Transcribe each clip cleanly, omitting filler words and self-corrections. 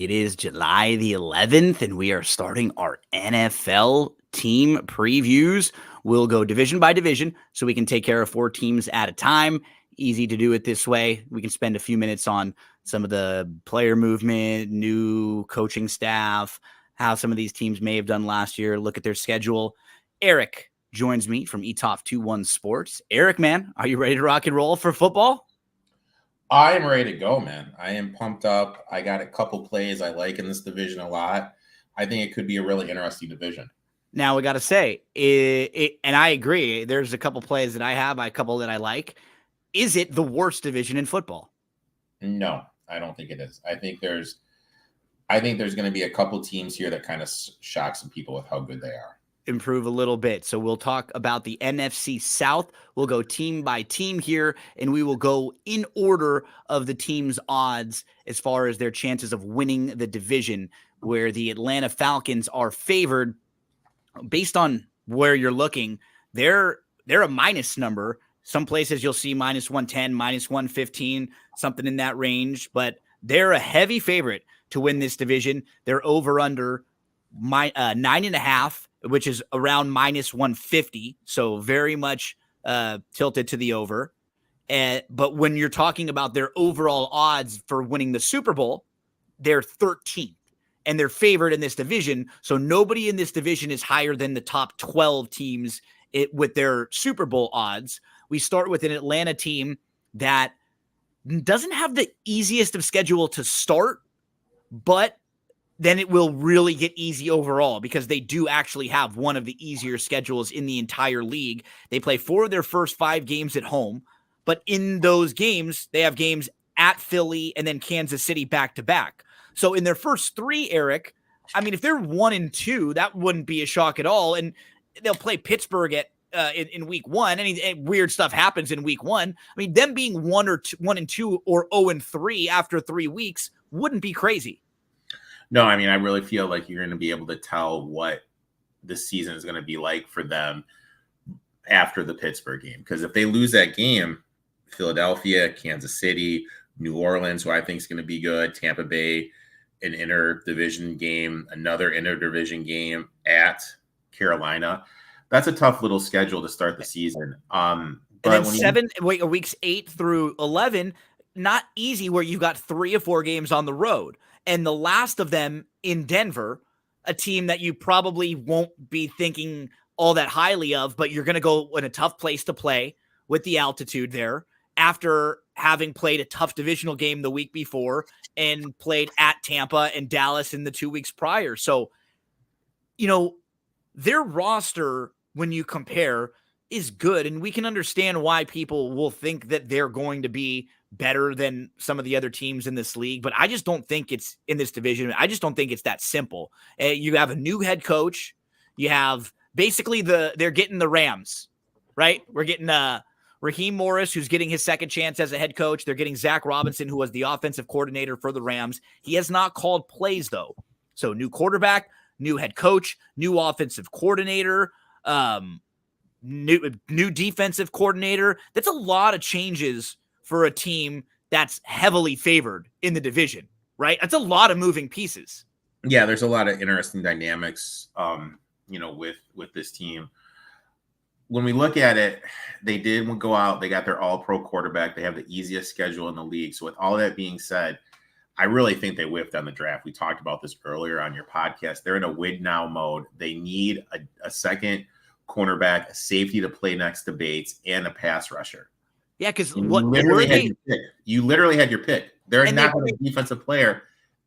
It is July the 11th, and we are starting our NFL team previews. We'll go division by division so we can take care of 4 teams at a time. Easy to do it this way. We can spend a few minutes on some of the player movement, new coaching staff, how some of these teams may have done last year, look at their schedule. Erik joins me from ETOF21 Sports. Erik, man, are you ready to rock and roll for football? I am ready to go, man. I am pumped up. I got a couple plays I like in this division a lot. I think it could be a really interesting division. Now, we got to say, and I agree, there's a couple plays that I have, a couple that I like. Is it the worst division in football? No, I don't think it is. I think there's going to be a couple teams here that kind of shock some people with how good they are. Improve a little bit. So we'll talk about the NFC South. We'll go team by team here, and we will go in order of the team's odds as far as their chances of winning the division, where the Atlanta Falcons are favored based on where you're looking. They're a minus number. Some places you'll see minus 110, minus 115, something in that range, but they're a heavy favorite to win this division. They're over under 9.5, which is around minus 150. So very much tilted to the over. But when you're talking about their overall odds for winning the Super Bowl, they're 13th. And they're favored in this division. So nobody in this division is higher than the top 12 teams with their Super Bowl odds. We start with an Atlanta team that doesn't have the easiest of schedule to start, but then it will really get easy overall because they do actually have one of the easier schedules in the entire league. They play 4 of their first 5 games at home, but in those games, they have games at Philly and then Kansas City back-to-back. So in their first 3, Erik, I mean, if they're 1-2, that wouldn't be a shock at all. And they'll play Pittsburgh in week 1. And weird stuff happens in week 1. I mean, them being 1-2 or 0-3 after 3 weeks wouldn't be crazy. No, I mean, I really feel like you're going to be able to tell what the season is going to be like for them after the Pittsburgh game. Because if they lose that game, Philadelphia, Kansas City, New Orleans, who I think is going to be good, Tampa Bay, an interdivision game, another interdivision game at Carolina. That's a tough little schedule to start the season. But then weeks 8 through 11, not easy, where you got 3 or 4 games on the road. And the last of them in Denver, a team that you probably won't be thinking all that highly of, but you're going to go in a tough place to play with the altitude there after having played a tough divisional game the week before and played at Tampa and Dallas in the 2 weeks prior. So, their roster, when you compare, is good. And we can understand why people will think that they're going to be better than some of the other teams in this league. But I just don't think it's in this division. I just don't think it's that simple. You have a new head coach. You have basically they're getting the Rams, right? We're getting Raheem Morris, who's getting his second chance as a head coach. They're getting Zach Robinson, who was the offensive coordinator for the Rams. He has not called plays, though. So new quarterback, new head coach, new offensive coordinator, new defensive coordinator. That's a lot of changes for a team that's heavily favored in the division, right? That's a lot of moving pieces. Yeah, there's a lot of interesting dynamics, with this team. When we look at it, they did go out. They got their all-pro quarterback. They have the easiest schedule in the league. So with all that being said, I really think they whiffed on the draft. We talked about this earlier on your podcast. They're in a win-now mode. They need a second cornerback, a safety to play next to Bates, and a pass rusher. Yeah, because you literally had your pick. They're not a defensive player,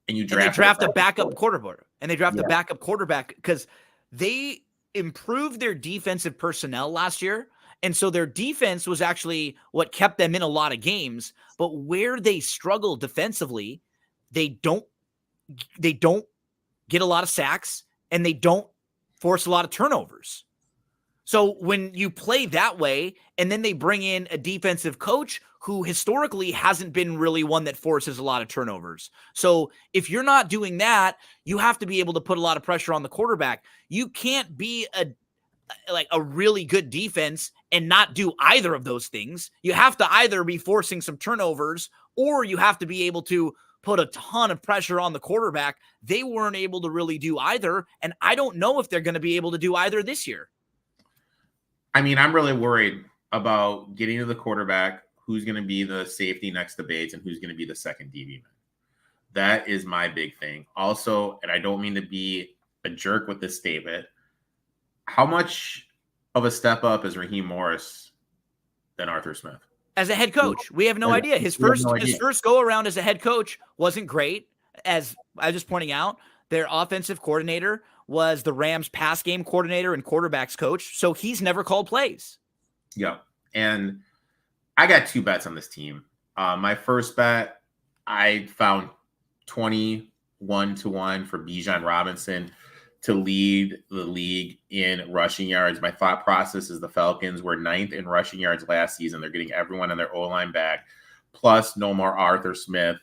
and you draft a backup quarterback. And they draft a backup quarterback because they improved their defensive personnel last year. And so their defense was actually what kept them in a lot of games. But where they struggle defensively, they don't get a lot of sacks and they don't force a lot of turnovers. So when you play that way, and then they bring in a defensive coach who historically hasn't been really one that forces a lot of turnovers. So if you're not doing that, you have to be able to put a lot of pressure on the quarterback. You can't be a really good defense and not do either of those things. You have to either be forcing some turnovers or you have to be able to put a ton of pressure on the quarterback. They weren't able to really do either. And I don't know if they're going to be able to do either this year. I mean, I'm really worried about getting to the quarterback, who's going to be the safety next to Bates, and who's going to be the second DB man. That is my big thing. Also, and I don't mean to be a jerk with this statement, how much of a step up is Raheem Morris than Arthur Smith? As a head coach, we have no idea. His first go around as a head coach wasn't great. As I was just pointing out, their offensive coordinator was the Rams pass game coordinator and quarterbacks coach. So he's never called plays. Yeah. And I got 2 bets on this team. My first bet, I found 21-1 for Bijan Robinson to lead the league in rushing yards. My thought process is the Falcons were 9th in rushing yards last season. They're getting everyone on their O-line back, plus no more Arthur Smith,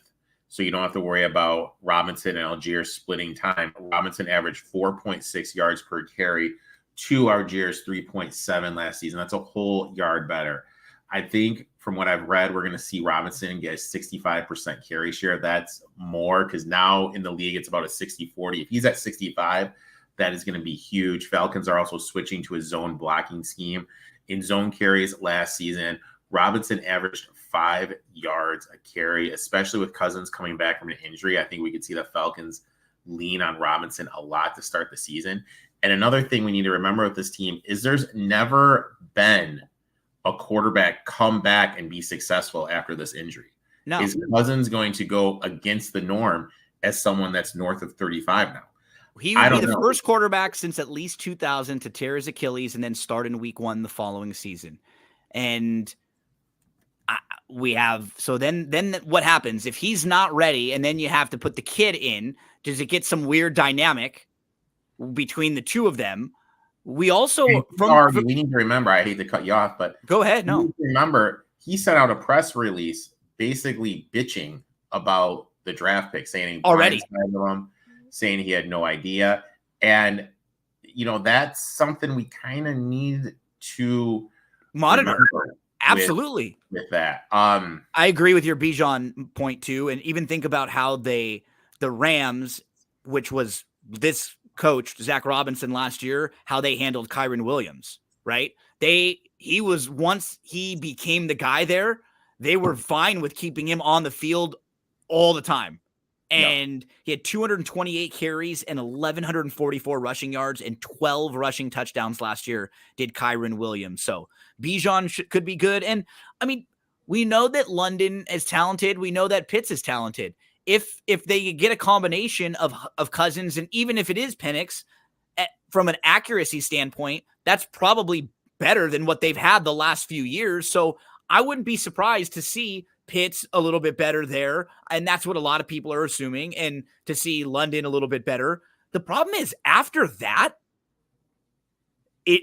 so you don't have to worry about Robinson and Algier splitting time. Robinson averaged 4.6 yards per carry to Algier's 3.7 last season. That's a whole yard better. I think from what I've read, we're going to see Robinson get a 65% carry share. That's more because now in the league, it's about a 60-40. If he's at 65, that is going to be huge. Falcons are also switching to a zone blocking scheme. In zone carries last season, Robinson averaged 5 yards a carry, especially with Cousins coming back from an injury. I think we could see the Falcons lean on Robinson a lot to start the season. And another thing we need to remember with this team is there's never been a quarterback come back and be successful after this injury. No. Is Cousins going to go against the norm as someone that's north of 35 now? He would be the first quarterback since at least 2000 to tear his Achilles and then start in week 1 the following season. And then what happens if he's not ready and then you have to put the kid in? Does it get some weird dynamic between the two of them? We also we need to remember, I hate to cut you off, but go ahead. No, remember, he sent out a press release basically bitching about the draft pick, saying saying he had no idea. And that's something we kind of need to monitor. Absolutely. With that. I agree with your Bijan point too. And even think about how the Rams, which was this coach, Zach Robinson last year, how they handled Kyren Williams, right? Once he became the guy there, they were fine with keeping him on the field all the time. And he had 228 carries and 1,144 rushing yards and 12 rushing touchdowns last year, did Kyren Williams. So Bijan could be good. And I mean, we know that London is talented. We know that Pitts is talented. If they get a combination of Cousins, and even if it is Penix, from an accuracy standpoint, that's probably better than what they've had the last few years. So I wouldn't be surprised to see Pitts a little bit better there. And that's what a lot of people are assuming. And to see London a little bit better. The problem is after that,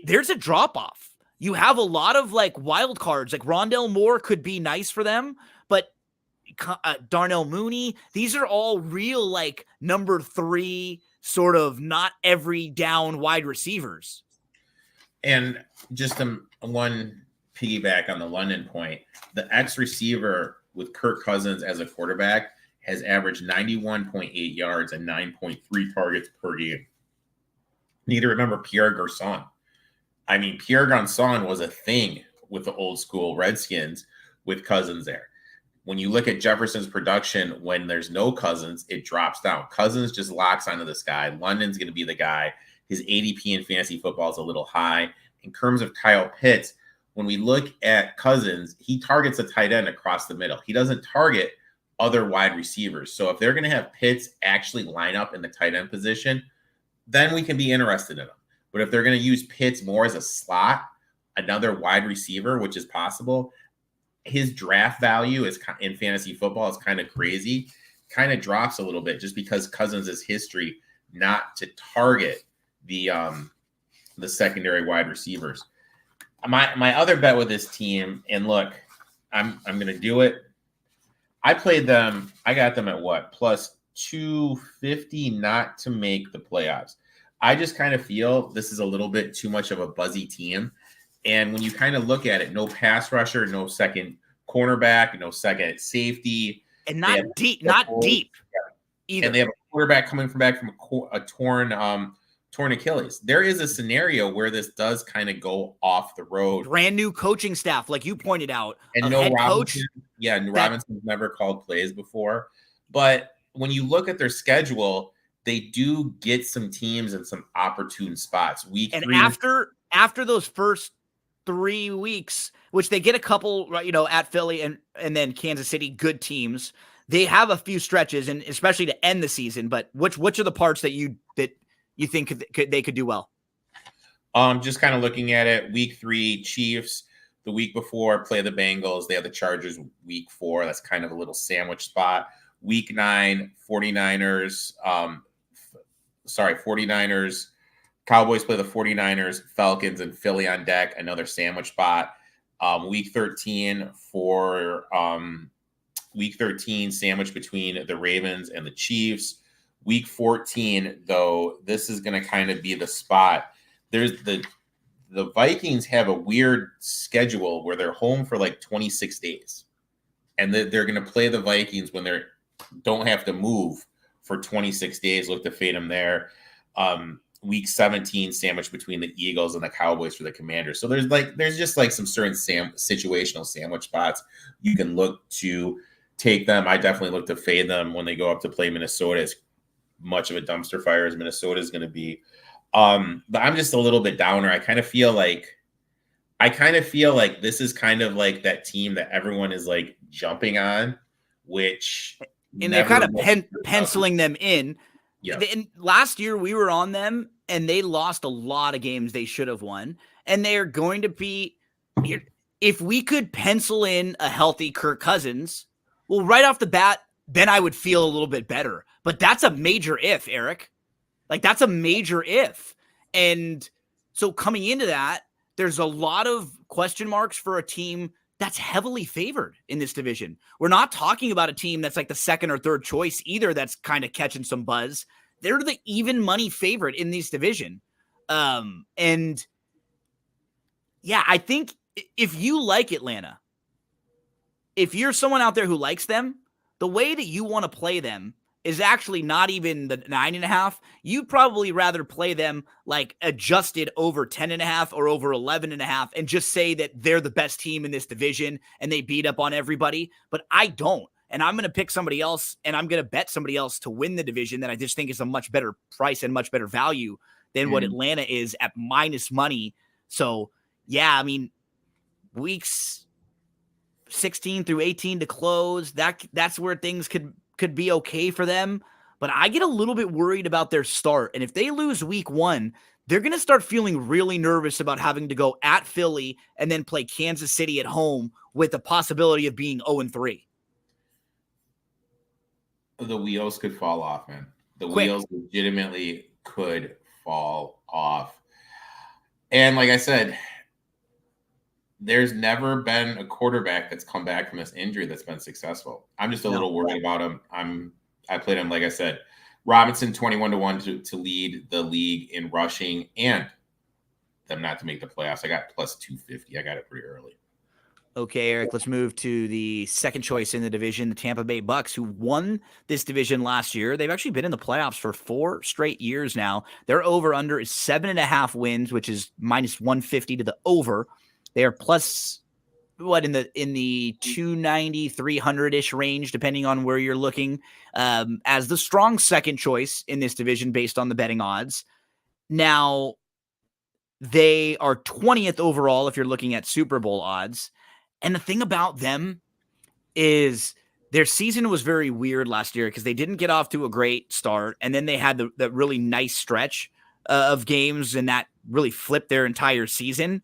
there's a drop off. You have a lot of like wild cards, like Rondale Moore could be nice for them, but Darnell Mooney, these are all real like number 3 sort of not every down wide receivers. And just one piggyback on the London point, the X receiver with Kirk Cousins as a quarterback has averaged 91.8 yards and 9.3 targets per game. Need to remember Pierre Garçon. I mean, Pierre Garçon was a thing with the old school Redskins with Cousins there. When you look at Jefferson's production, when there's no Cousins, it drops down. Cousins just locks onto this guy. London's going to be the guy. His ADP in fantasy football is a little high. In terms of Kyle Pitts, when we look at Cousins, he targets a tight end across the middle. He doesn't target other wide receivers. So if they're going to have Pitts actually line up in the tight end position, then we can be interested in him. But if they're going to use Pitts more as a slot, another wide receiver, which is possible, his draft value is in fantasy football is kind of crazy, kind of drops a little bit just because Cousins' history not to target the secondary wide receivers. My other bet with this team, and look, I'm going to do it. I played them. I got them at what? Plus 250 not to make the playoffs. I just kind of feel this is a little bit too much of a buzzy team. And when you kind of look at it, no pass rusher, no second cornerback, no second safety. and They have not deep either. and they have a quarterback coming back from a torn Achilles. There is a scenario where this does kind of go off the road. Brand new coaching staff, like you pointed out, and no head Robinson. Coach. Yeah, Robinson's never called plays before. But when you look at their schedule, they do get some teams in some opportune spots. Week 3. After those first 3 weeks, which they get a couple, at Philly and then Kansas City, good teams. They have a few stretches, and especially to end the season. But which are the parts that you think they could do well? Just kind of looking at it, week 3, Chiefs. The week before, play the Bengals. They have the Chargers week 4. That's kind of a little sandwich spot. Week 9, 49ers. 49ers. Cowboys play the 49ers, Falcons, and Philly on deck. Another sandwich spot. Week 13 sandwich between the Ravens and the Chiefs. Week 14, though, this is going to kind of be the spot. There's the Vikings have a weird schedule where they're home for like 26 days. And they're going to play the Vikings when they don't have to move for 26 days. Look to fade them there. Week 17 sandwich between the Eagles and the Cowboys for the Commanders. So there's just like some certain situational sandwich spots you can look to take them. I definitely look to fade them when they go up to play Minnesota, as much of a dumpster fire as Minnesota is going to be. But I'm just a little bit downer. I kind of feel like this is kind of like that team that everyone is like jumping on, and they're kind of penciling them in. Yeah. Last year we were on them and they lost a lot of games they should have won. And they're going to be, if we could pencil in a healthy Kirk Cousins, well, right off the bat, then I would feel a little bit better. But that's a major if, Erik. Like, that's a major if. And so coming into that, there's a lot of question marks for a team that's heavily favored in this division. We're not talking about a team that's like the second or third choice either that's kind of catching some buzz. They're the even money favorite in this division. And yeah, I think if you like Atlanta, if you're someone out there who likes them, the way that you want to play them is actually not even the 9.5. You'd probably rather play them like adjusted over 10.5 or over 11.5 and just say that they're the best team in this division and they beat up on everybody. But I don't. And I'm going to pick somebody else and I'm going to bet somebody else to win the division that I just think is a much better price and much better value than what Atlanta is at minus money. So, yeah, I mean, weeks 16 through 18 to close, that's where things could be okay for them. But I get a little bit worried about their start. And if they lose week 1, they're going to start feeling really nervous about having to go at Philly and then play Kansas City at home with the possibility of being 0-3. The wheels could fall off, man. Wheels legitimately could fall off. And like I said, there's never been a quarterback that's come back from this injury that's been successful. I'm just a little worried about him. I played him, like I said, Robinson 21-1 to lead the league in rushing and them not to make the playoffs. I got plus 250. I got it pretty early. Okay, Erik, let's move to the second choice in the division, the Tampa Bay Bucks, who won this division last year. They've actually been in the playoffs for 4 straight years now. Their over-under is 7.5 wins, which is minus 150 to the over. They are plus, in the 290, 300-ish range, depending on where you're looking, as the strong second choice in this division based on the betting odds. Now, they are 20th overall if you're looking at Super Bowl odds. And the thing about them is their season was very weird last year because they didn't get off to a great start. And then they had the really nice stretch of games, and that really flipped their entire season.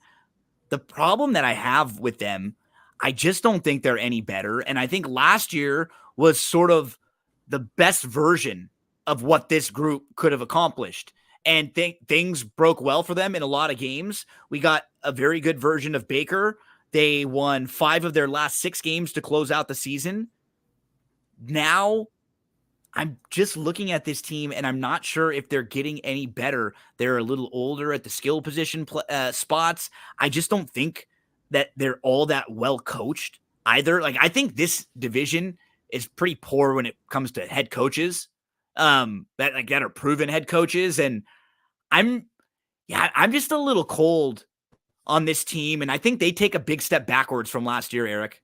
The problem that I have with them, I just don't think they're any better. And I think last year was sort of the best version of what this group could have accomplished. And things broke well for them in a lot of games. We got a very good version of Baker. They won 5 of their last 6 games to close out the season. Now, I'm just looking at this team, and I'm not sure if they're getting any better. They're a little older at the skill position spots. I just don't think that they're all that well coached either. Like, I think this division is pretty poor when it comes to head coaches that are proven head coaches. And I'm just a little cold on this team. And I think they take a big step backwards from last year, Erik.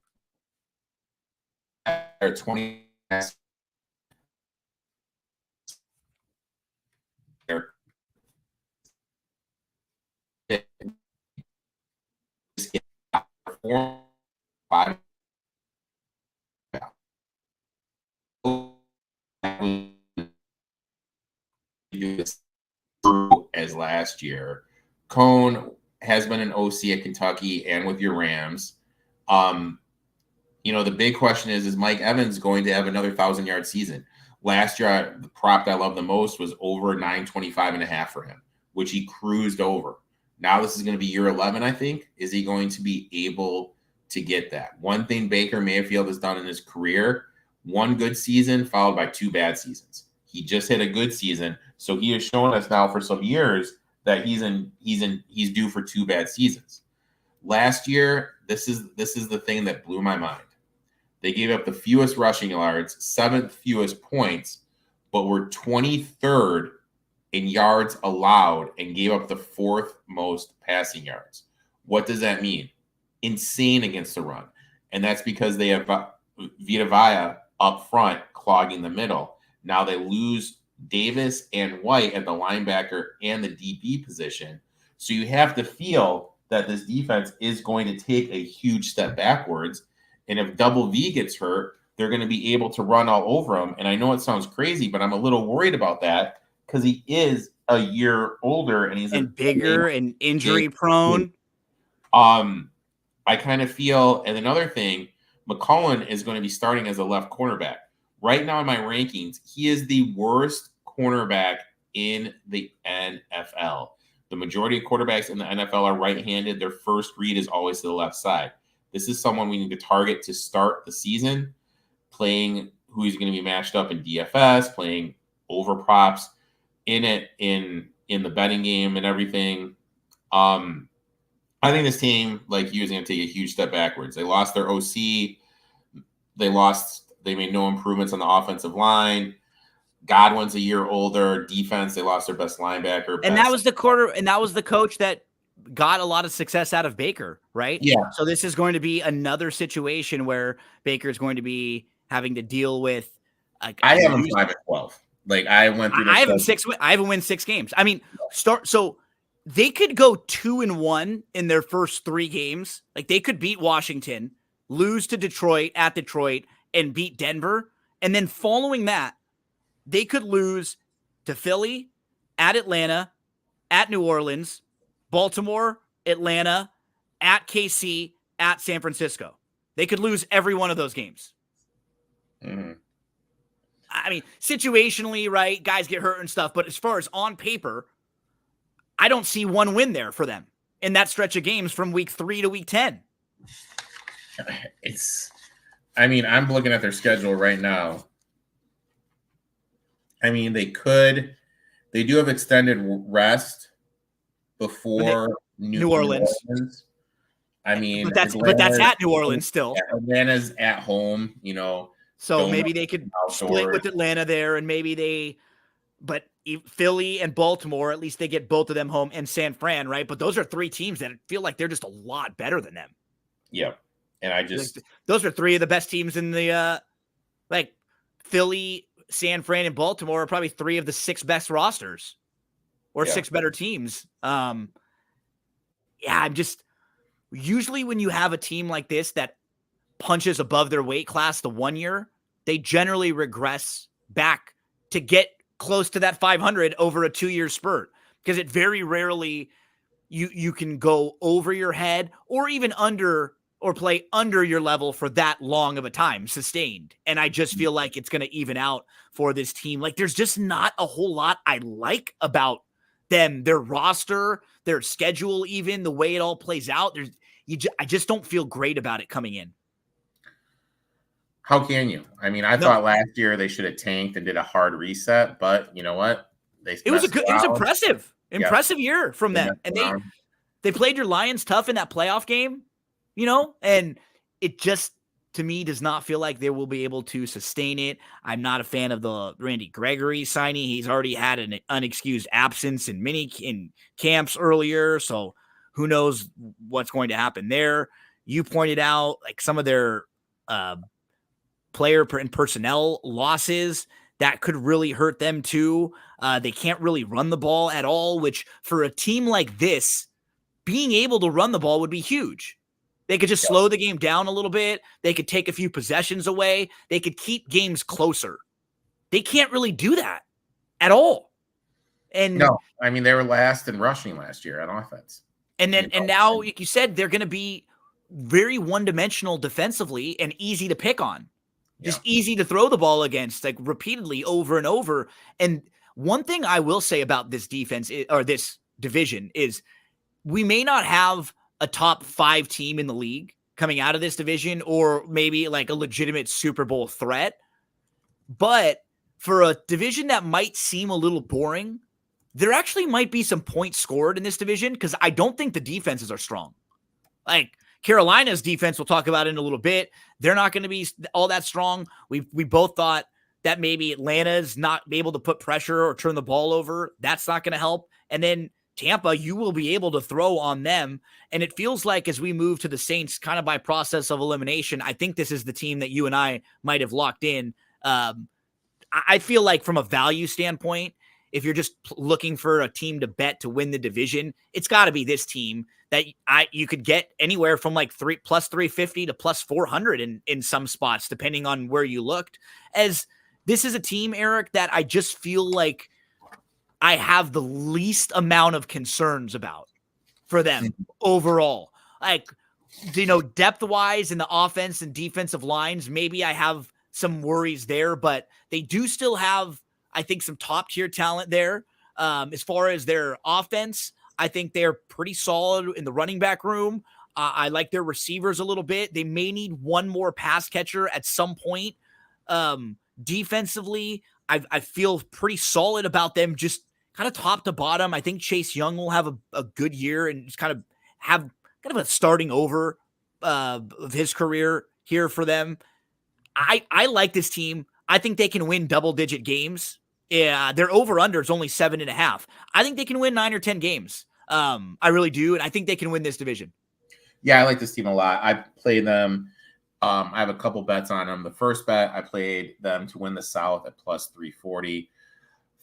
20 as last year. Cone has been an OC at Kentucky and with your Rams. The big question is Mike Evans going to have another 1,000-yard season? Last year, the prop that I love the most was over 925.5 for him, which he cruised over. Now this is going to be year 11, I think. Is he going to be able to get that? One thing Baker Mayfield has done in his career, one good season followed by 2 bad seasons. He just hit a good season, so he has shown us now for some years that he's due for 2 bad seasons. Last year, this is the thing that blew my mind. They gave up the fewest rushing yards, 7th fewest points, but were 23rd in yards allowed and gave up the 4th most passing yards. What does that mean? Insane against the run. And that's because they have Vita Vea up front clogging the middle. Now they lose Davis and White at the linebacker and the DB position. So you have to feel that this defense is going to take a huge step backwards. And if Double V gets hurt, they're going to be able to run all over him. And I know it sounds crazy, but I'm a little worried about that because he is a year older and he's bigger and injury prone. I kind of feel, and another thing, McCullen is going to be starting as a left cornerback. Right now in my rankings, he is the worst cornerback in the NFL. The majority of quarterbacks in the NFL are right-handed. Their first read is always to the left side. This is someone we need to target to start the season, playing who he's going to be matched up in DFS, playing over props in the betting game and everything. I think this team, like you, is going to take a huge step backwards. They lost their OC. They made no improvements on the offensive line. Godwin's a year older. Defense, they lost their best linebacker. And that was the coach that got a lot of success out of Baker, right? Yeah. So this is going to be another situation where Baker is going to be having to deal with. I have him 5-12. Like I went through. I haven't won 6 games. I mean, so they could go 2-1 in their first 3 games. Like they could beat Washington, lose to Detroit at Detroit, and beat Denver, and then following that, they could lose to Philly, at Atlanta, at New Orleans, Baltimore, Atlanta, at KC, at San Francisco. They could lose every one of those games. Mm-hmm. I mean, situationally, right, guys get hurt and stuff, but as far as on paper, I don't see one win there for them in that stretch of games from week 3 to week 10. I'm looking at their schedule right now. I mean, they do have extended rest before New Orleans. I mean, but that's at New Orleans still. Atlanta's at home, So maybe they could split with Atlanta there, and but Philly and Baltimore, at least they get both of them home, and San Fran, right? But those are 3 teams that feel like they're just a lot better than them. Yeah. And those are 3 of the best teams in the Philly, San Fran, and Baltimore are probably 3 of the 6 best rosters or 6 better teams. I'm just usually when you have a team like this that punches above their weight class the 1 year, they generally regress back to get close to that 500 over a 2-year spurt, because it very rarely you can go over your head or even under or play under your level for that long of a time sustained. And I just feel like it's going to even out for this team. Like there's just not a whole lot I like about them, their roster, their schedule, even the way it all plays out. I just don't feel great about it coming in. How can you? I mean, I thought last year they should have tanked and did a hard reset, but you know what? It was impressive year from them. And they played your Lions tough in that playoff game, and it just to me does not feel like they will be able to sustain it. I'm not a fan of the Randy Gregory signing. He's already had an unexcused absence in camps earlier, so who knows what's going to happen there. You pointed out like some of their player and personnel losses that could really hurt them too. They can't really run the ball at all, which for a team like this, being able to run the ball would be huge. They could just slow the game down a little bit. They could take a few possessions away. They could keep games closer. They can't really do that at all. And no, I mean, they were last in rushing last year on offense. And then, and now, like you said, they're going to be very one-dimensional defensively and easy to pick on. Just easy to throw the ball against, like repeatedly over and over. And one thing I will say about this defense or this division is we may not have a top 5 team in the league coming out of this division, or maybe like a legitimate Super Bowl threat. But for a division that might seem a little boring, there actually might be some points scored in this division because I don't think the defenses are strong. Like Carolina's defense, we'll talk about in a little bit. They're not going to be all that strong. We both thought that maybe Atlanta's not able to put pressure or turn the ball over. That's not going to help. And then Tampa, you will be able to throw on them. And it feels like as we move to the Saints kind of by process of elimination, I think this is the team that you and I might have locked in. I feel like from a value standpoint, if you're just looking for a team to bet to win the division, it's got to be this team that you could get anywhere from like plus 350 to plus 400 in some spots, depending on where you looked. As this is a team, Eric, that I just feel like I have the least amount of concerns about for them overall. Like, depth wise in the offense and defensive lines, maybe I have some worries there, but they do still have, I think, some top tier talent there. As far as their offense, I think they're pretty solid in the running back room. I like their receivers a little bit. They may need one more pass catcher at some point. Defensively, I feel pretty solid about them, just kind of top to bottom. I think Chase Young will have a good year and just kind of have kind of a starting over of his career here for them. I like this team. I think they can win double-digit games. Yeah, their over-under is only 7.5. I think they can win 9 or 10 games. I really do, and I think they can win this division. Yeah, I like this team a lot. I play them. I have a couple bets on them. The first bet, I played them to win the South at plus 340.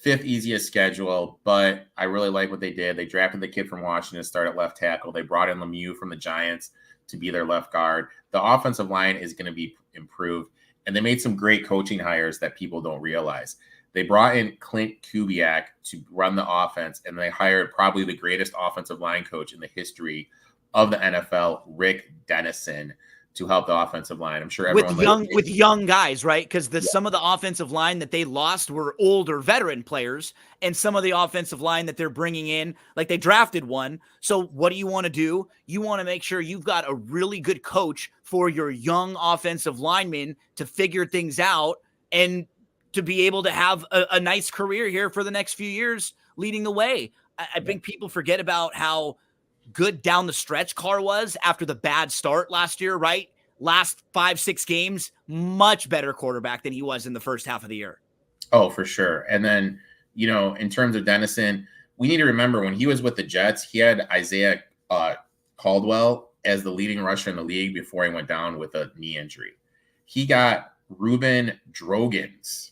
5th easiest schedule, but I really like what they did. They drafted the kid from Washington to start at left tackle. They brought in Lemieux from the Giants to be their left guard. The offensive line is going to be improved, and they made some great coaching hires that people don't realize. They brought in Clint Kubiak to run the offense, and they hired probably the greatest offensive line coach in the history of the NFL, Rick Dennison, to help the offensive line. I'm sure everyone with young guys, right? Because some of the offensive line that they lost were older veteran players, and some of the offensive line that they're bringing in, like they drafted one. So what do you want to do? You want to make sure you've got a really good coach for your young offensive linemen to figure things out and to be able to have a nice career here for the next few years leading the way. I think people forget about how good down the stretch Carr was after the bad start last year, right? Last 5-6 games, much better quarterback than he was in the first half of the year. Oh, for sure. And then, in terms of Dennison, we need to remember when he was with the Jets, he had Isaiah Caldwell as the leading rusher in the league before he went down with a knee injury. He got Ruben Drogans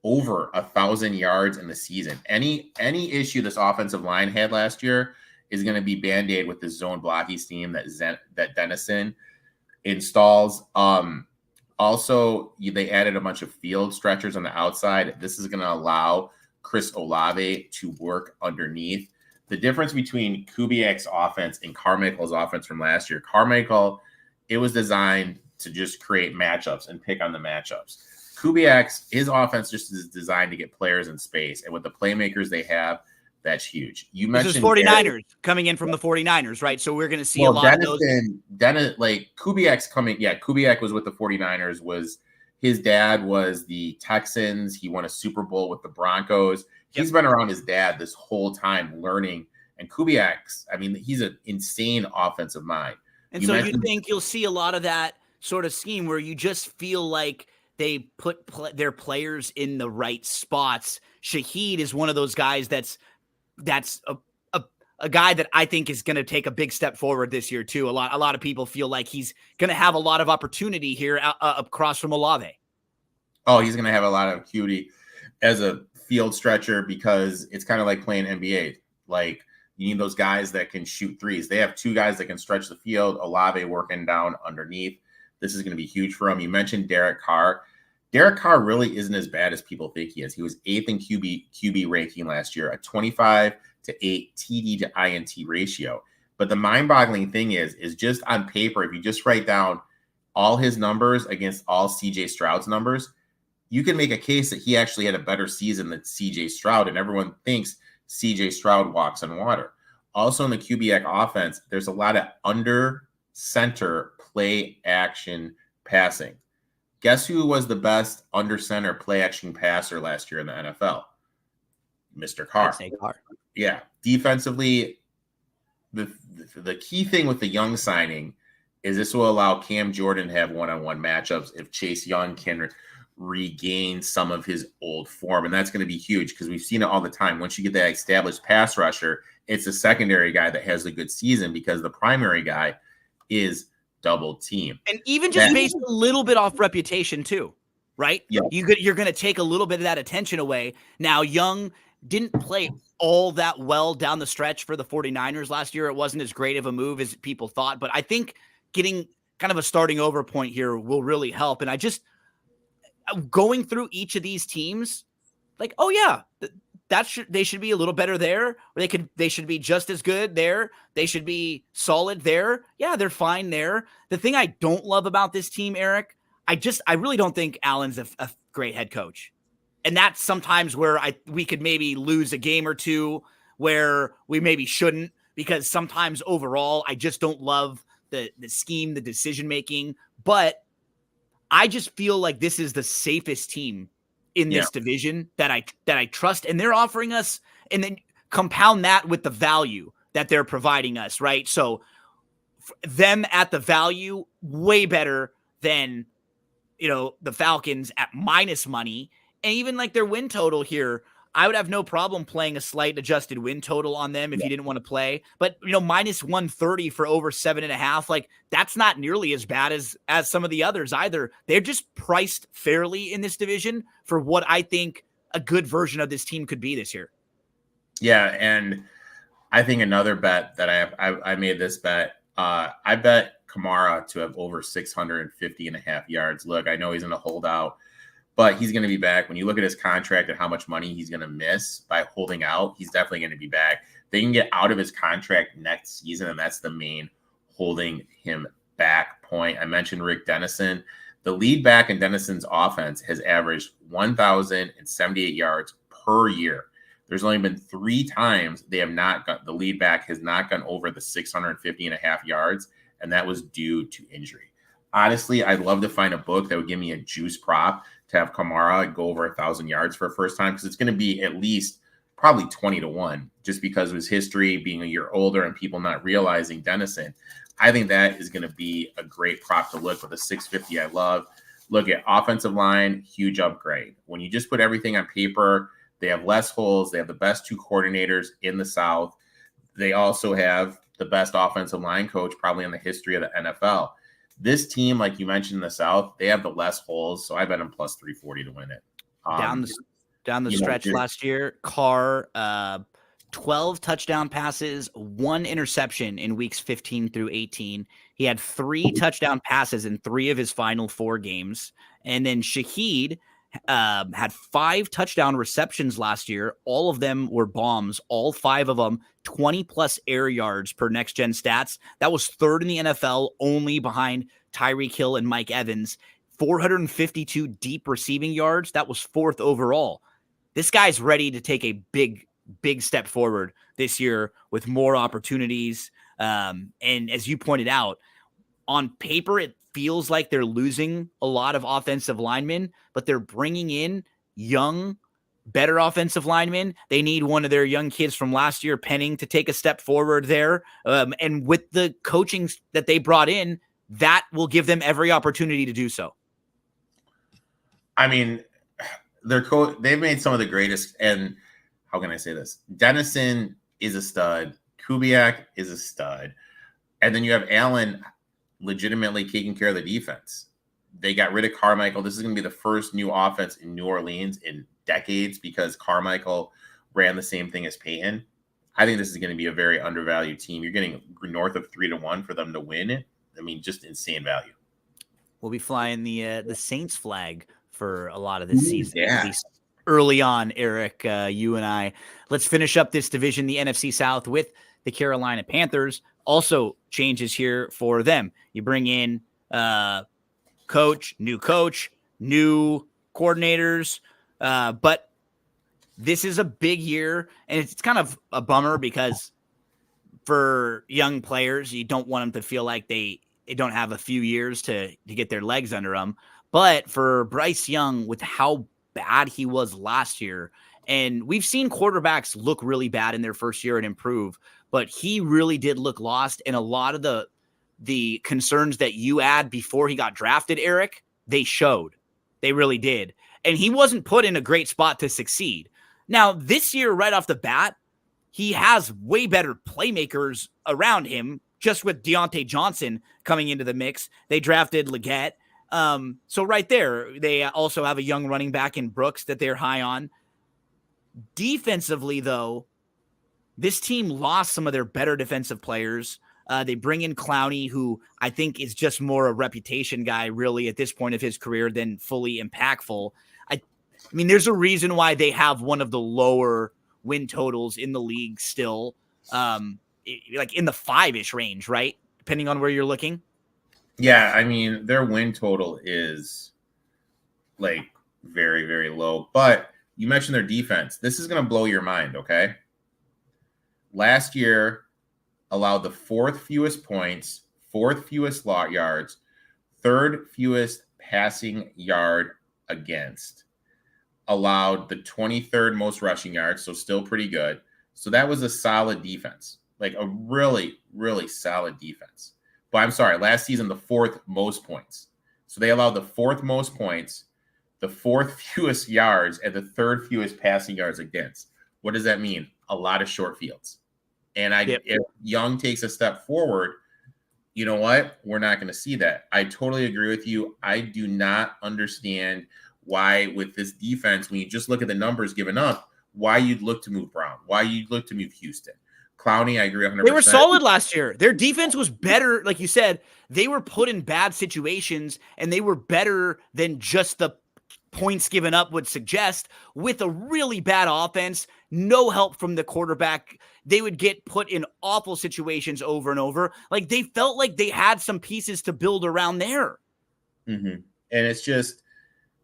over 1,000 yards in the season. Any issue this offensive line had last year is going to be Band-Aid with the zone blocking scheme that Dennison installs. Also, they added a bunch of field stretchers on the outside. This is going to allow Chris Olave to work underneath. The difference between Kubiak's offense and Carmichael's offense from last year, Carmichael, it was designed to just create matchups and pick on the matchups. Kubiak's, his offense just is designed to get players in space. And with the playmakers they have, that's huge. You mentioned 49ers coming in from the 49ers, right? So we're going to see a lot of those. Kubiak's coming. Yeah, Kubiak was with the 49ers. His dad was the Texans. He won a Super Bowl with the Broncos. He's been around his dad this whole time learning. And Kubiak's, he's an insane offensive mind. And so you think you'll see a lot of that sort of scheme where you just feel like they put their players in the right spots. Shaheed is one of those guys that's a guy that I think is going to take a big step forward this year too. A lot of people feel like he's going to have a lot of opportunity here across from Olave. Oh, he's going to have a lot of acuity as a field stretcher because it's kind of like playing NBA. Like, you need those guys that can shoot threes. They have two guys that can stretch the field. Olave working down underneath. This is going to be huge for him. You mentioned Derek Carr. Derek Carr really isn't as bad as people think he is. He was 8th in QB ranking last year, a 25-8 TD to INT ratio. But the mind-boggling thing is just on paper, if you just write down all his numbers against all CJ Stroud's numbers, you can make a case that he actually had a better season than CJ Stroud, and everyone thinks CJ Stroud walks on water. Also in the QBX offense, there's a lot of under center play action passing. Guess who was the best under center play action passer last year in the NFL? Mr. Carr. Carr. Yeah. Defensively, the key thing with the Young signing is this will allow Cam Jordan to have one-on-one matchups if Chase Young can regain some of his old form. And that's going to be huge because we've seen it all the time. Once you get that established pass rusher, it's the secondary guy that has a good season because the primary guy is double team. And even just based a little bit off reputation too, right? Yeah. You're going to take a little bit of that attention away. Now, Young didn't play all that well down the stretch for the 49ers last year. It wasn't as great of a move as people thought, but I think getting kind of a starting over point here will really help. And I just, going through each of these teams, like, oh yeah, they should be a little better there, or they should be just as good there. They should be solid there. Yeah, they're fine there. The thing I don't love about this team, Eric, I really don't think Allen's a great head coach. And that's sometimes where we could maybe lose a game or two where we maybe shouldn't, because sometimes overall, I just don't love the scheme, the decision-making, but I just feel like this is the safest team in this division that I trust, and they're offering us, and then compound that with the value that they're providing us, right? So them at the value, way better than, the Falcons at minus money. And even like their win total here, I would have no problem playing a slight adjusted win total on them if you didn't want to play. But, minus 130 for over 7.5, like that's not nearly as bad as some of the others either. They're just priced fairly in this division for what I think a good version of this team could be this year. Yeah. And I think another bet that I made this bet, I bet Kamara to have over 650.5 yards. Look, I know he's in a holdout, but he's going to be back. When you look at his contract and how much money he's going to miss by holding out, he's definitely going to be back. They can get out of his contract next season, and that's the main holding him back point. I mentioned Rick Dennison. The lead back in Dennison's offense has averaged 1,078 yards per year. There's only been 3 times the lead back has not gone over the 650.5 yards, and that was due to injury. Honestly, I'd love to find a book that would give me a juice prop to have Kamara go over 1,000 yards for a first time, because it's going to be at least probably 20-1 just because of his history being a year older and people not realizing Dennison. I think that is going to be a great prop to look with a 650. I love. Look at offensive line, huge upgrade. When you just put everything on paper, they have less holes. They have the best 2 coordinators in the South. They also have the best offensive line coach probably in the history of the NFL. This team, like you mentioned in the South, they have the less holes, so I bet them plus 340 to win it. Down the stretch last year, Carr, 12 touchdown passes, 1 interception in weeks 15 through 18. He had 3 touchdown passes in 3 of his final 4 games. And then Shaheed had 5 touchdown receptions last year. All of them were bombs, all 5 of them 20-plus air yards per next-gen stats. That was 3rd in the NFL, only behind Tyreek Hill and Mike Evans. 452 deep receiving yards. That was 4th overall. This guy's ready to take a big step forward this year with more opportunities. And as you pointed out, on paper, it feels like they're losing a lot of offensive linemen, but they're bringing in young, better offensive linemen. They need one of their young kids from last year, Penning, to take a step forward there. And with the coaching that they brought in, that will give them every opportunity to do so. I mean, they've made some of the greatest, and how can I say this? Dennison is a stud. Kubiak is a stud. And then you have Allen legitimately taking care of the defense. They got rid of Carmichael. This is going to be the first new offense in New Orleans in decades because Carmichael ran the same thing as Peyton. I think this is going to be a very undervalued team. You're getting north of 3-1 for them to win. I mean, just insane value. We'll be flying the Saints flag for a lot of this season. Yeah. At least early on, Eric, you and I. Let's finish up this division, the NFC South, with the Carolina Panthers. Also changes here for them. You bring in coach, new coordinators, but this is a big year, and it's kind of a bummer because for young players, you don't want them to feel like they don't have a few years to get their legs under them. But for Bryce Young, with how bad he was last year, and we've seen quarterbacks look really bad in their first year and improve, but he really did look lost. And a lot of the concerns that you had before he got drafted, Eric, they showed. They really did. And he wasn't put in a great spot to succeed. Now, this year, right off the bat, he has way better playmakers around him, just with Deontay Johnson coming into the mix. They drafted Leggett. So right there, they also have a young running back in Brooks that they're high on. Defensively, though, this team lost some of their better defensive players. They bring in Clowney, who I think is just more a reputation guy, really, at this point of his career than fully impactful. I mean, there's a reason why they have one of the lower win totals in the league still, like in the 5-ish range, right? Depending on where you're looking. Yeah, I mean, their win total is like very, very low. But you mentioned their defense. This is going to blow your mind, okay? Last year, allowed the 4th fewest points, 4th fewest lot yards, 3rd fewest passing yard against. Allowed the 23rd most rushing yards, so still pretty good. So that was a solid defense, like a really, really solid defense. But I'm sorry, last season, the 4th most points. So they allowed the 4th most points, the 4th fewest yards, and the 3rd fewest passing yards against. What does that mean? A lot of short fields. And if Young takes a step forward, you know what? We're not going to see that. I totally agree with you. I do not understand why with this defense, when you just look at the numbers given up, why you'd look to move Brown, why you'd look to move Houston. Clowney, I agree 100%. They were solid last year. Their defense was better. Like you said, they were put in bad situations, and they were better than just the points given up would suggest. With a really bad offense, no help from the quarterback, they would get put in awful situations over and over. Like they felt like they had some pieces to build around there. Mm-hmm. And it's just,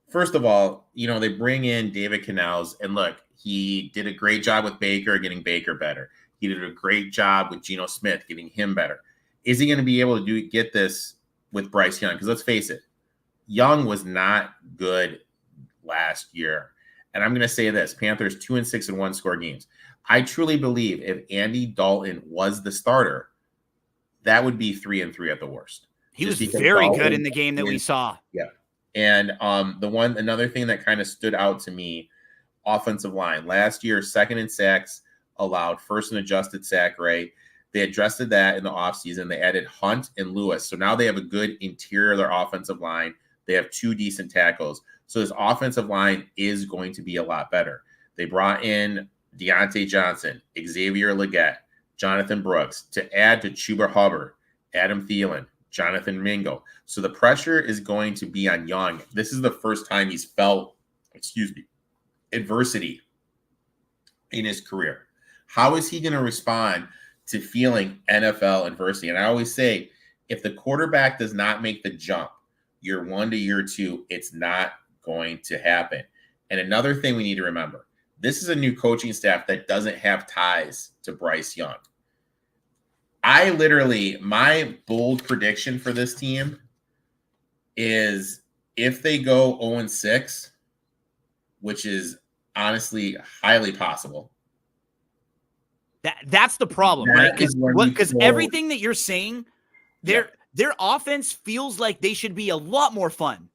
first of all, you know, they bring in David Canals, and look, he did a great job with Baker, getting Baker better. He did a great job with Geno Smith, getting him better. Is he going to be able to get this with Bryce Young? Because let's face it, Young was not good last year. And I'm going to say this, Panthers 2-6 in one-score games. I truly believe if Andy Dalton was the starter, that would be 3-3 at the worst. He was very good in the game that we saw. Yeah. And another thing that kind of stood out to me, offensive line. Last year, 2nd in sacks, allowed, 1st in adjusted sack rate. They addressed that in the offseason. They added Hunt and Lewis. So now they have a good interior of their offensive line. They have 2 decent tackles. So this offensive line is going to be a lot better. They brought in Deontay Johnson, Xavier Leggett, Jonathan Brooks to add to Chuba Hubbard, Adam Thielen, Jonathan Mingo. So the pressure is going to be on Young. This is the first time he's felt, adversity in his career. How is he going to respond to feeling NFL adversity? And I always say, if the quarterback does not make the jump year 1 to year 2, it's not going to happen. And another thing we need to remember, this is a new coaching staff that doesn't have ties to Bryce Young. My bold prediction for this team is if they go 0-6, which is honestly highly possible. That's the problem, right? Because everything that you're saying, their offense feels like they should be a lot more fun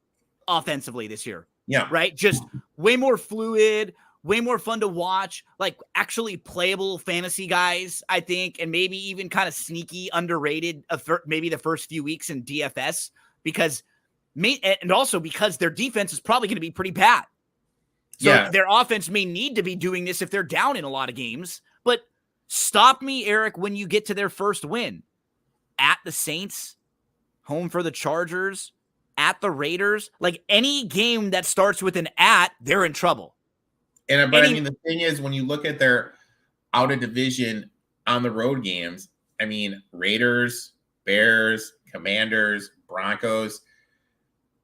offensively this year. Yeah. Right? Just way more fluid, way more fun to watch, like actually playable fantasy guys, I think, and maybe even kind of sneaky, underrated, maybe the first few weeks in DFS, and also because their defense is probably going to be pretty bad. So their offense may need to be doing this if they're down in a lot of games. But stop me, Eric, when you get to their first win. At the Saints, home for the Chargers, at the Raiders. Like any game that starts with an at, they're in trouble. But I mean, the thing is, when you look at their out of division on the road games, I mean, Raiders, Bears, Commanders, Broncos,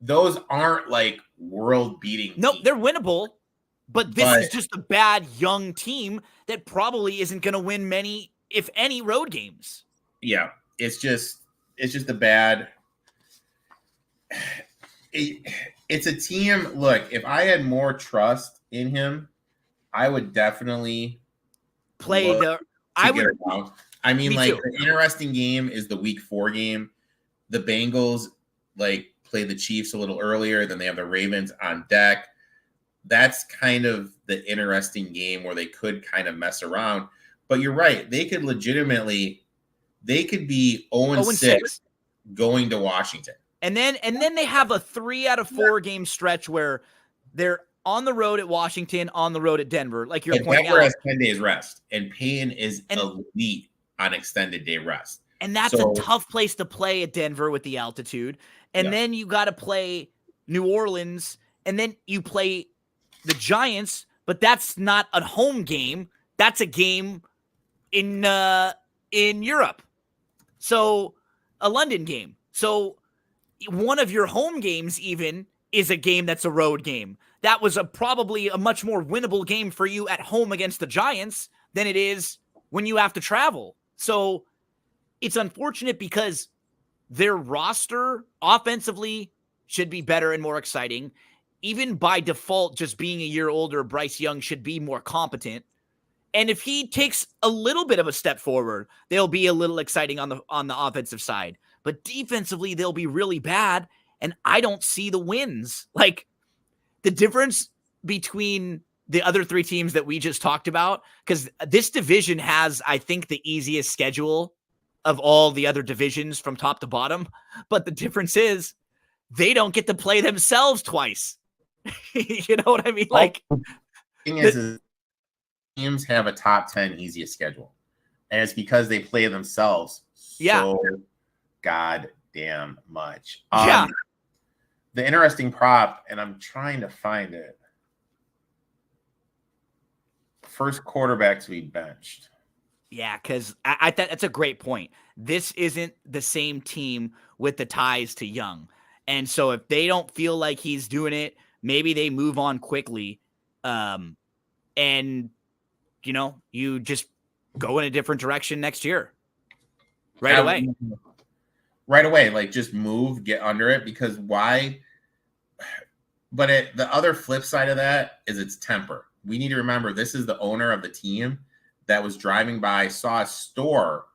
those aren't like world beating. No, they're winnable. But this is just a bad young team that probably isn't going to win many, if any, road games. Yeah, it's just a bad. It's a team. Look, if I had more trust in him, I would definitely play the. I mean, me like too. The interesting game is the Week 4 game. The Bengals play the Chiefs a little earlier, then they have the Ravens on deck. That's kind of the interesting game where they could kind of mess around. But you're right. They could be 0-6 going to Washington. And then they have a 3 out of 4 game stretch where they're on the road at Washington, on the road at Denver. Like you're pointing Denver out. has 10 days rest, and Payne is elite on extended day rest. And that's a tough place to play at Denver with the altitude. And then you got to play New Orleans, and then you play the Giants, but that's not a home game. That's a game in Europe. So a London game. So one of your home games even is a game that's a road game. That was probably a much more winnable game for you at home against the Giants than it is when you have to travel. So it's unfortunate because their roster offensively should be better and more exciting. Even by default, just being a year older, Bryce Young should be more competent. And if he takes a little bit of a step forward, they'll be a little exciting on the offensive side. But defensively, they'll be really bad, and I don't see the wins. Like, the difference between the other 3 teams that we just talked about, because this division has, I think, the easiest schedule of all the other divisions from top to bottom. But the difference is they don't get to play themselves twice. You know what I mean? Like, thing is teams have a top 10 easiest schedule, and it's because they play themselves so goddamn much. The interesting prop, and I'm trying to find it. First quarterback to be benched. Yeah, because I thought that's a great point. This isn't the same team with the ties to Young. And so if they don't feel like he's doing it, maybe they move on quickly. And, you just go in a different direction next year. Right away. Right away. Like, just move, get under it, because why? But the other flip side of that is its temper. We need to remember this is the owner of the team that was driving by, saw a store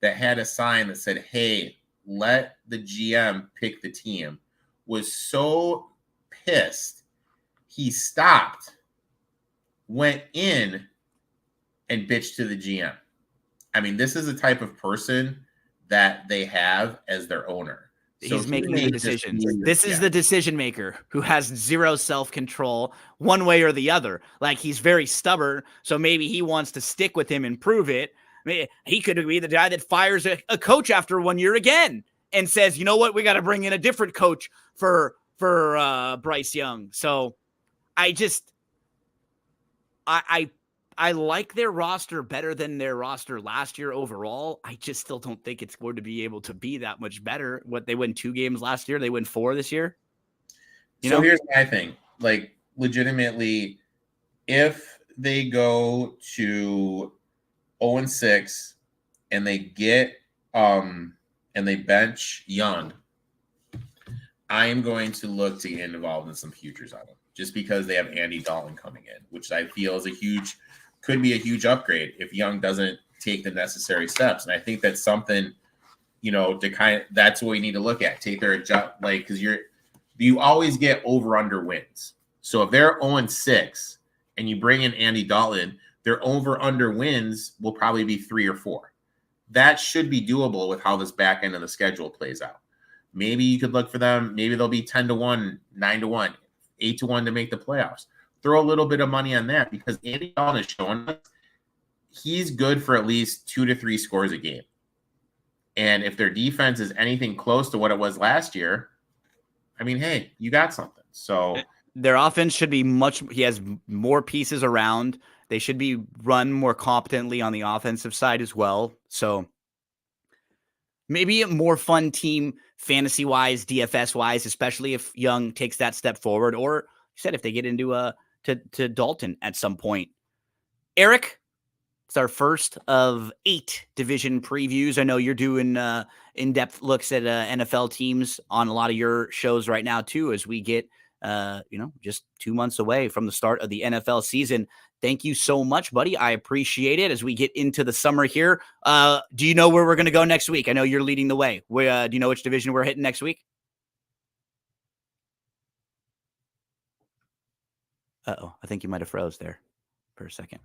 that had a sign that said, hey, let the GM pick the team, was so pissed. He stopped, went in, and bitched to the GM. I mean, this is the type of person that they have as their owner. So he's making the decisions. This is the decision maker who has zero self-control one way or the other. Like, he's very stubborn, so maybe he wants to stick with him and prove it. I mean, he could be the guy that fires a coach after 1 year again and says, you know what, we got to bring in a different coach for Bryce Young. So I like their roster better than their roster last year overall. I just still don't think it's going to be able to be that much better. What, they win 2 games last year, they win 4 this year. Here's my thing. Like, legitimately, if they go to 0-6 and they get and they bench Young, I am going to look to get involved in some futures on them, just because they have Andy Dalton coming in, which I feel is could be a huge upgrade if Young doesn't take the necessary steps. And I think that's something, that's what we need to look at. Take their adjust, because you always get over under wins. So if they're 0-6 and you bring in Andy Dalton, their over under wins will probably be 3 or 4. That should be doable with how this back end of the schedule plays out. Maybe you could look for them. Maybe they'll be 10-1, 9-1, 8-1 to make the playoffs. Throw a little bit of money on that, because Andy Dalton is showing us he's good for at least 2 to 3 scores a game. And if their defense is anything close to what it was last year, I mean, hey, you got something. So their offense should be he has more pieces around. They should be run more competently on the offensive side as well. So maybe a more fun team fantasy-wise, DFS-wise, especially if Young takes that step forward, or you said if they get into to Dalton at some point. Erik, it's our first of 8 division previews. I know you're doing in-depth looks at NFL teams on a lot of your shows right now too, as we get just 2 months away from the start of the NFL season. Thank you so much, buddy. I appreciate it as we get into the summer here. Do you know where we're going to go next week? I know you're leading the way. Do you know which division we're hitting next week? Uh-oh, I think you might have froze there for a second.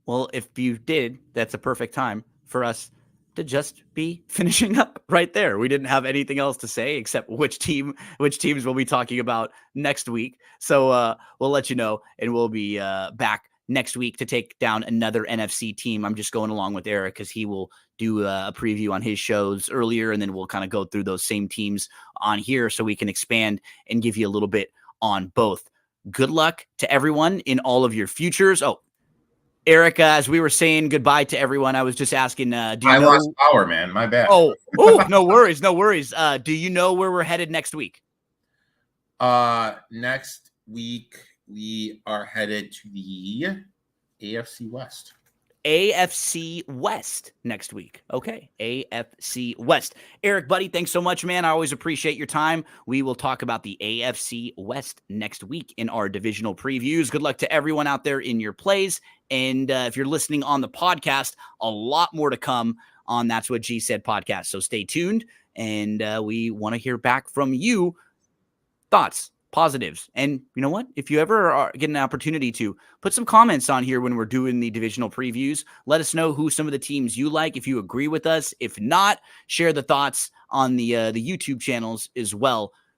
Well, if you did, that's a perfect time for us to just be finishing up right there. We didn't have anything else to say except which teams we'll be talking about next week. So we'll let you know, and we'll be back next week to take down another NFC team. I'm just going along with Erik because he will do a preview on his shows earlier, and then we'll kind of go through those same teams on here so we can expand and give you a little bit on both. Good luck to everyone in all of your futures. Oh, Erik, as we were saying goodbye to everyone, I was just asking, do you know? Lost power, man. My bad. Oh, no worries. Do you know where we're headed next week? Next week, we are headed to the AFC West. AFC West next week. Okay, AFC West. Erik, buddy, thanks so much, man. I always appreciate your time. We will talk about the AFC West next week in our divisional previews. Good luck to everyone out there in your plays. And if you're listening on the podcast, a lot more to come on That's What G Said podcast. So stay tuned, and we want to hear back from you. Thoughts, positives. And you know what? If you ever get an opportunity to put some comments on here when we're doing the divisional previews, let us know who some of the teams you like, if you agree with us. If not, share the thoughts on the YouTube channels as well.